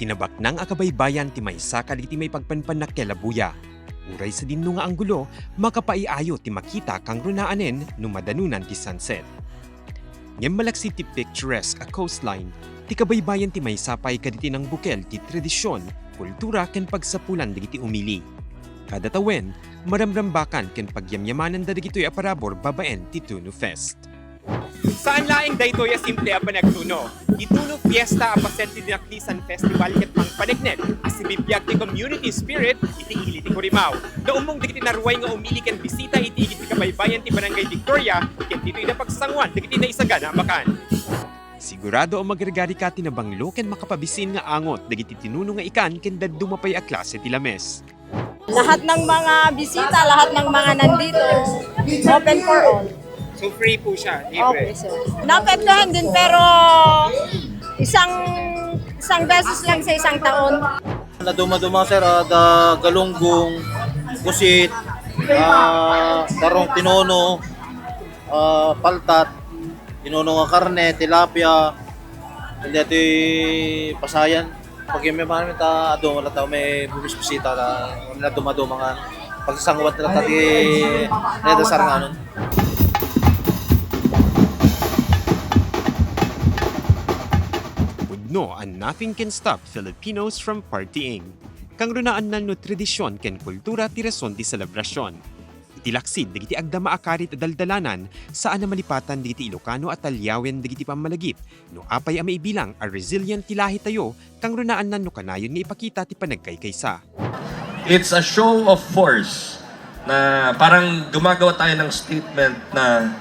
Tinabak ng akabaybayan ti maysa kaditi may pagpanpanak kelabuya. Uray sa dinno nga anggulo, makapaiayo ti makita kang runaanen no madanunan ti sunset. Ngem malaksid ti picturesque a coastline, ti kabaybayan ti maysapay kaditi ng bukel ti tradisyon, kultura ken pagsapulan dagiti umili. Kada tawen, maramrambakan ken pagyamyamanan dagitoy a parabor babaen ti Tuno Fest. Saan laing daytoy a simple a panagtuno? Ituno fiesta a pasenti dinaklisan festival ket pangpanegnet as sibibiyag ti community spirit iti ili ti Curimaw. Naumong dagiti narway nga umili ken bisita iti iti kabaybayan ti Barangay Victoria ket ditoy na pagsangwan dagiti naisagana makan. Sigurado ang magregari ka tinabanglo ken makapabisin nga angot dagiti tinuno nga ikan ken daddu mapay a klase ti lames. Lahat ng mga bisita, lahat ng mga nandito, open for all. So free po siya, Okay, libre. sir. Naapektuhan din pero isang beses lang sa isang taon. Na dumaduma sir, da galunggong, kusit, tarong tinono, paltat, tinono nga karne, tilapia, hindi ito pasayan. Pag yung may mga ta aduma na tao may bumisbisita na dumaduma nga pagsasangwat na tati nedasar nga nun. No, and nothing can stop Filipinos from partying. Kang runaan na no tradisyon ken kultura ti rason ti selebrasyon. Itilaksid digiti agdama akarit a daldalanan saan na malipatan digiti Ilocano at Talyawen digiti pamalagip. No apay a maibilang a resilient ti lahi tayo kang runaan na no kanayon nga ipakita ti panagkaykaysa. It's a show of force na parang gumagawa tayo ng statement na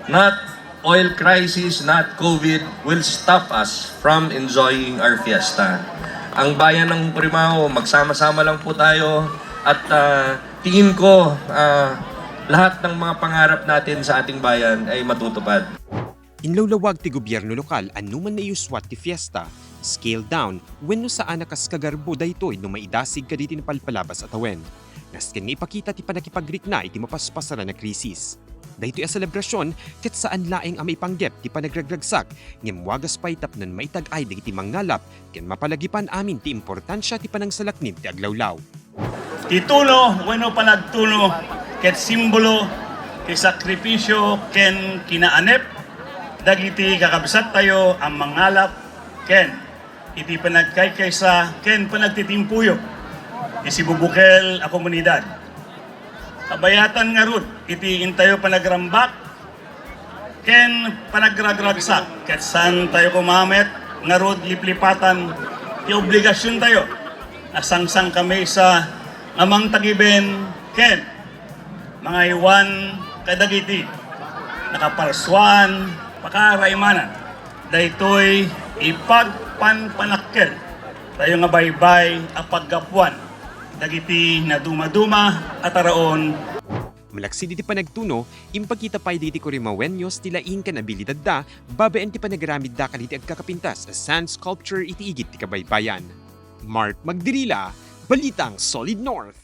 not oil crisis, not COVID, will stop us from enjoying our fiesta. Ang bayan ng Curimaw, magsama-sama lang po tayo at tingin ko lahat ng mga pangarap natin sa ating bayan ay matutupad. Inlawlawag ti gobyerno lokal anuman na iuswat ti fiesta, scale down wenno saan nakas kagarbo daytoy no maidasig kaditi ni palpalabas at awen. Nasken nga ipakita ti panakipagrikna iti mapaspasaran na krisis. Daytoy a selebrasyon ket saan laeng a maipanggep ti panagragragsak ngem wagas pay tapnon maitag-ay dagiti mangalap ken mapalagipan amin ti importansya ti panangsalaknib ti aglawlaw. Titulo, bueno panagtulo, ket simbolo, ti sakripisyo, ken kinaanep, dagiti kakabsat tayo ang mangalap, ken iti panagkaykaysa, ken panagtitimpuyo, iti bubukel a komunidad. Kabayatan nga rod, iti intayo panagrambak, ken panagragragsak, ket saan tayo kumamet, nga rod liplipatan, ti obligasyon tayo, asangsang kami sa amang tagiben, ken mga iwan kadagiti, nakaparswan, pakaraimanan, daytoy ipagpanpanakkel, tayo nga baybay a paggapuan, dagiti na dumaduma at araon. Malaksid iti panagtuno, impakita pa'y diti Curimawenyos tila inkan abilidad da, babaen ti panagaramid da kaliti agkakapintas a sand sculpture iti igit ti kabaybayan. Mark Magdirila, Balitang Solid North.